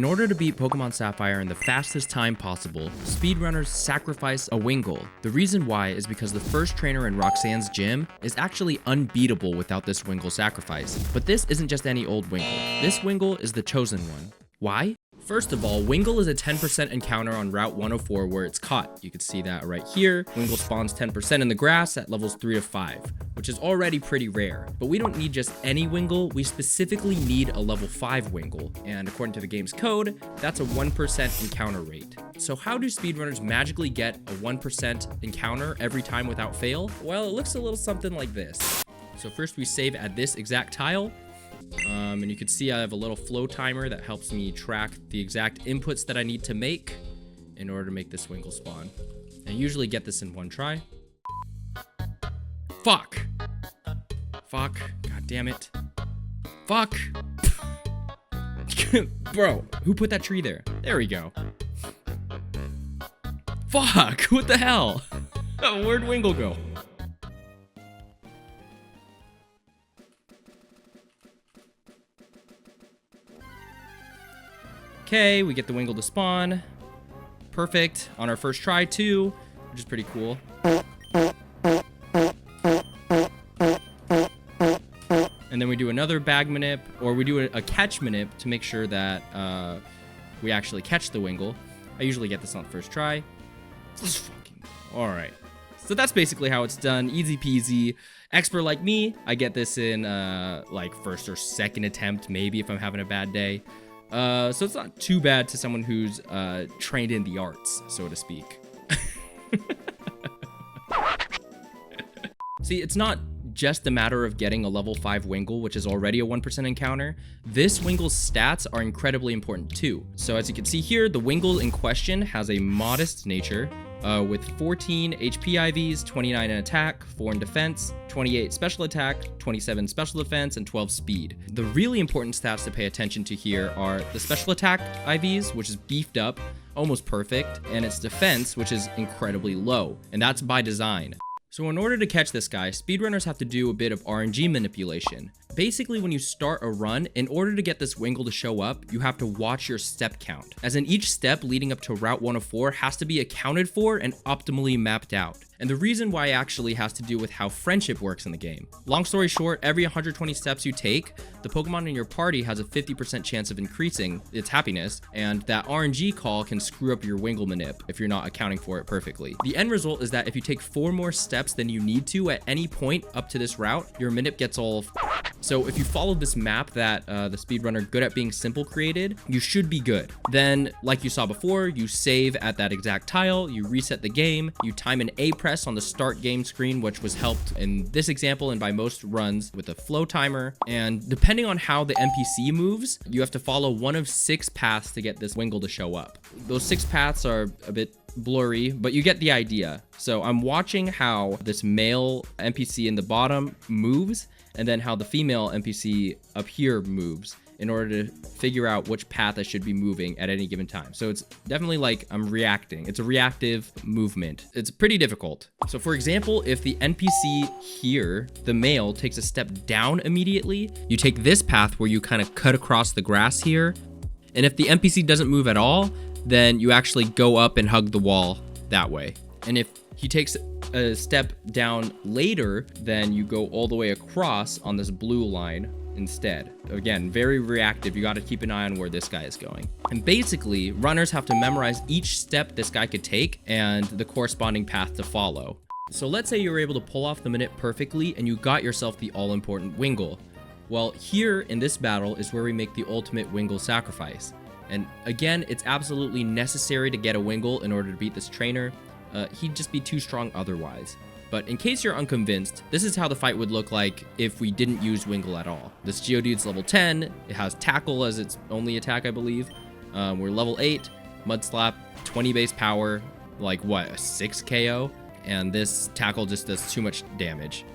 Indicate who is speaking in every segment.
Speaker 1: In order to beat Pokemon Sapphire in the fastest time possible, speedrunners sacrifice a Wingull. The reason why is because the first trainer in Roxanne's gym is actually unbeatable without this Wingull sacrifice. But this isn't just any old Wingull. This Wingull is the chosen one. Why? First of all, Wingull is a 10% encounter on Route 104 where it's caught. You can see that right here. Wingull spawns 10% in the grass at levels 3 to 5, which is already pretty rare. But we don't need just any Wingull, we specifically need a level 5 Wingull. And according to the game's code, that's a 1% encounter rate. So how do speedrunners magically get a 1% encounter every time without fail? Well, it looks a little something like this. So first we save at this exact tile. And you can see I have a little flow timer that helps me track the exact inputs that I need to make in order to make this Wingull spawn. I usually get this in one try. Fuck. Fuck. God damn it. Fuck. Bro, who put that tree there? There we go. Fuck. What the hell? Where'd Wingull go? Okay, we get the Wingull to spawn. Perfect. On our first try, too, which is pretty cool. And then we do another bag manip, or we do a catch manip to make sure that we actually catch the Wingull. I usually get this on the first try. Alright. So that's basically how it's done. Easy peasy. Expert like me, I get this in like first or second attempt, maybe if I'm having a bad day. So it's not too bad to someone who's trained in the arts, so to speak. See, it's not just a matter of getting a level 5 Wingull, which is already a 1% encounter. This Wingull's stats are incredibly important too. So as you can see here, the Wingull in question has a modest nature, with 14 HP IVs, 29 in attack, 4 in defense, 28 special attack, 27 special defense, and 12 speed. The really important stats to pay attention to here are the special attack IVs, which is beefed up, almost perfect, and its defense, which is incredibly low, and that's by design. So in order to catch this guy, speedrunners have to do a bit of RNG manipulation. Basically, when you start a run, in order to get this Wingull to show up, you have to watch your step count, as in each step leading up to Route 104 has to be accounted for and optimally mapped out. And the reason why actually has to do with how friendship works in the game. Long story short, every 120 steps you take, the Pokemon in your party has a 50% chance of increasing its happiness, and that RNG call can screw up your Wingull manip if you're not accounting for it perfectly. The end result is that if you take 4 more steps than you need to at any point up to this route, your manip gets all So if you follow this map that the speedrunner Good at Being Simple created, you should be good. Then, like you saw before, you save at that exact tile, you reset the game, you time an A press on the start game screen, which was helped in this example and by most runs with a flow timer. And depending on how the NPC moves, you have to follow one of 6 paths to get this Wingull to show up. Those 6 paths are a bit blurry, but you get the idea. So I'm watching how this male NPC in the bottom moves, and then how the female NPC up here moves in order to figure out which path I should be moving at any given time. So it's definitely like I'm reacting. It's a reactive movement. It's pretty difficult. So for example, if the NPC here, the male, takes a step down immediately, you take this path where you kind of cut across the grass here. And if the NPC doesn't move at all, then you actually go up and hug the wall that way. And if he takes a step down later, then you go all the way across on this blue line instead. Again, very reactive. You got to keep an eye on where this guy is going. And basically, runners have to memorize each step this guy could take and the corresponding path to follow. So let's say you were able to pull off the manip perfectly and you got yourself the all-important Wingull. Well, here in this battle is where we make the ultimate Wingull sacrifice. And again, it's absolutely necessary to get a Wingull in order to beat this trainer. He'd just be too strong otherwise. But in case you're unconvinced, this is how the fight would look like if we didn't use Wingull at all. This Geodude's level 10, it has Tackle as its only attack, I believe. We're level 8, Mud Slap, 20 base power, like what, a 6 KO? And this Tackle just does too much damage.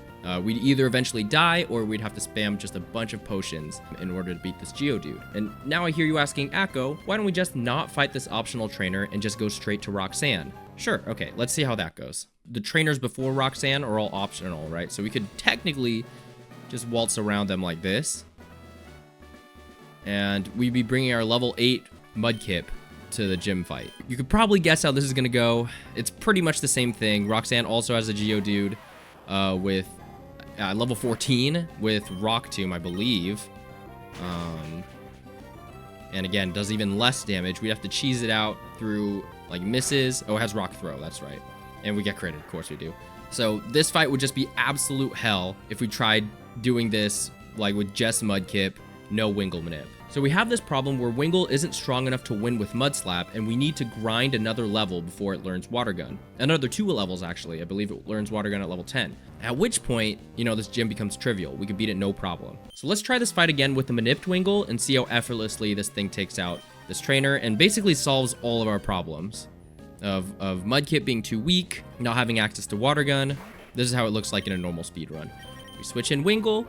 Speaker 1: We'd either eventually die or we'd have to spam just a bunch of potions in order to beat this Geodude. And now I hear you asking, Akko, why don't we just not fight this optional trainer and just go straight to Roxanne? Sure, okay, let's see how that goes. The trainers before Roxanne are all optional, right? So we could technically just waltz around them like this. And we'd be bringing our level 8 Mudkip to the gym fight. You could probably guess how this is gonna go. It's pretty much the same thing. Roxanne also has a Geodude with level 14 with Rock Tomb, I believe. And again, does even less damage. We have to cheese it out through like misses. Oh, it has Rock Throw, that's right. And we get critted, of course we do. So this fight would just be absolute hell if we tried doing this like with just Mudkip, no Wingull manip. So we have this problem where Wingull isn't strong enough to win with Mud Slap, and we need to grind another level before it learns Water Gun. Another 2 levels, actually. I believe it learns Water Gun at level 10. At which point, you know, this gym becomes trivial. We can beat it no problem. So let's try this fight again with the manipped Wingull and see how effortlessly this thing takes out this trainer and basically solves all of our problems of Mudkip being too weak, not having access to Water Gun. This is how it looks like in a normal speed run. We switch in Wingull.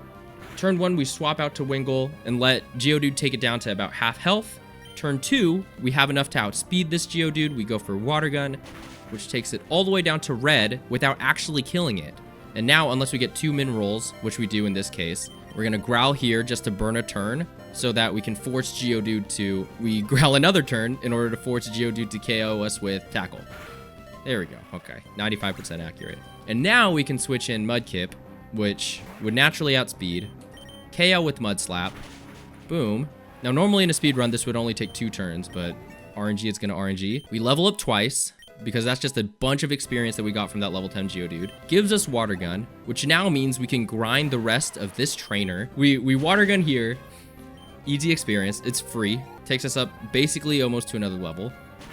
Speaker 1: Turn 1, we swap out to Wingull and let Geodude take it down to about half health. Turn 2, we have enough to outspeed this Geodude. We go for Water Gun, which takes it all the way down to red without actually killing it. And now, unless we get 2 min rolls, which we do in this case, we're going to growl here just to burn a turn so that we can force Geodude to... We growl another turn in order to force Geodude to KO us with Tackle. There we go. Okay, 95% accurate. And now we can switch in Mudkip, which would naturally outspeed. KO with Mud Slap. Boom. Now, normally in a speed run, this would only take 2 turns, but RNG, it's going to RNG. We level up twice, because that's just a bunch of experience that we got from that level 10 Geodude. Gives us Water Gun, which now means we can grind the rest of this trainer. We Water Gun here. Easy experience. It's free. Takes us up basically almost to another level.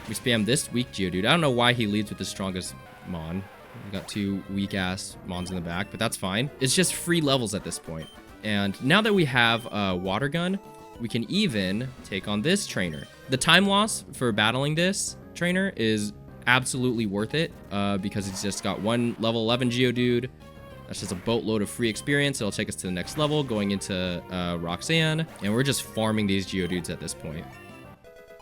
Speaker 1: We spam this weak Geodude. I don't know why he leads with the strongest Mon. We got 2 weak-ass Mons in the back, but that's fine. It's just free levels at this point. And now that we have Water Gun, we can even take on this trainer. The time loss for battling this trainer is absolutely worth it because it's just got 1 level 11 Geodude. That's just a boatload of free experience. It'll take us to the next level, going into Roxanne. And we're just farming these Geodudes at this point.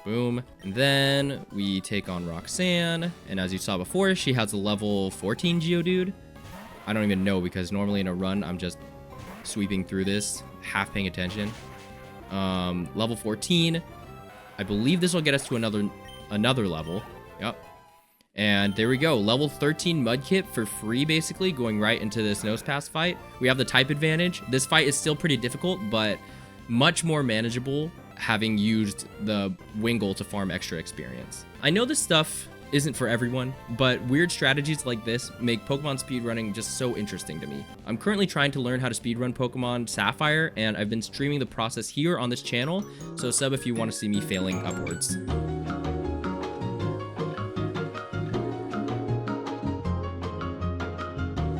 Speaker 1: Boom. And then we take on Roxanne. And as you saw before, she has a level 14 Geodude. I don't even know because normally in a run, I'm just sweeping through this, half paying attention. Level 14. I believe this will get us to another level. Yep. And there we go. Level 13 Mudkip for free, basically, going right into this Nose Pass fight. We have the type advantage. This fight is still pretty difficult, but much more manageable having used the Wingull to farm extra experience. I know this stuff isn't for everyone, but weird strategies like this make Pokemon speedrunning just so interesting to me. I'm currently trying to learn how to speedrun Pokemon Sapphire, and I've been streaming the process here on this channel, so sub if you want to see me failing upwards.